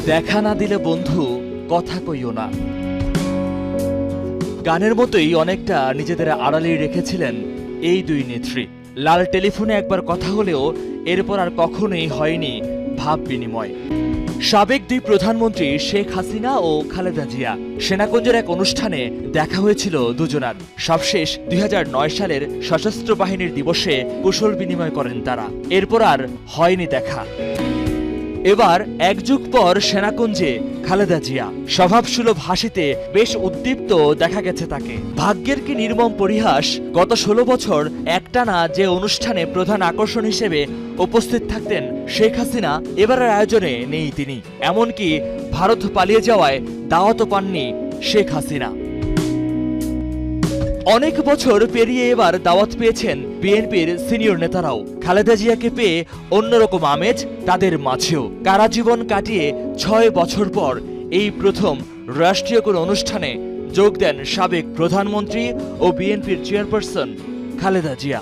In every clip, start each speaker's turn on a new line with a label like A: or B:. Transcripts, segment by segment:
A: দেখা না দিলে বন্ধু কথা কইও না। গানের মতোই অনেকটা নিজেদের আড়ালেই রেখেছিলেন এই দুই নেত্রী। লাল টেলিফোনে একবার কথা হলেও এরপর আর কখনোই হয়নি ভাব বিনিময়। সাবেক দুই প্রধানমন্ত্রী শেখ হাসিনা ও খালেদা জিয়া সেনাকুঞ্জের এক অনুষ্ঠানে দেখা হয়েছিল দুজনার। সবশেষ ২০০৯ সালের সশস্ত্র বাহিনীর দিবসে কুশল বিনিময় করেন তারা। এরপর আর হয়নি দেখা। এবার এক যুগ পর সেনাকুঞ্জে খালেদা জিয়া স্বভাবসুলভ হাসিতে বেশ উদ্দীপ্ত দেখা গেছে তাকে। ভাগ্যের কি নির্মম পরিহাস, গত ১৬ বছর একটানা যে অনুষ্ঠানে প্রধান আকর্ষণ হিসেবে উপস্থিত থাকতেন শেখ হাসিনা, এবারের আয়োজনে নেই তিনি। এমনকি ভারত পালিয়ে যাওয়ায় দাওয়াতও পাননি শেখ হাসিনা। অনেক বছর পেরিয়ে এবার দাওয়াত পেয়েছেন বিএনপির সিনিয়র নেতারাও। খালেদা জিয়াকে পেয়ে অন্যরকম আমেজ তাদের মাঝেও। কারাজীবন কাটিয়ে ৬ বছর পর এই প্রথম রাষ্ট্রীয় কোনো অনুষ্ঠানে যোগ দেন সাবেক প্রধানমন্ত্রী ও বিএনপির চেয়ারপারসন খালেদা জিয়া।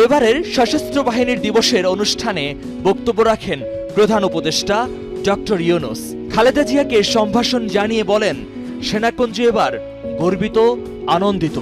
A: এবারের সশস্ত্র বাহিনীর দিবসের অনুষ্ঠানে বক্তব্য রাখেন প্রধান উপদেষ্টা ডক্টর ইউনূস। খালেদা জিয়াকে সম্ভাষণ জানিয়ে বলেন, সেনাকুঞ্জ এবার গর্বিত, আনন্দিত।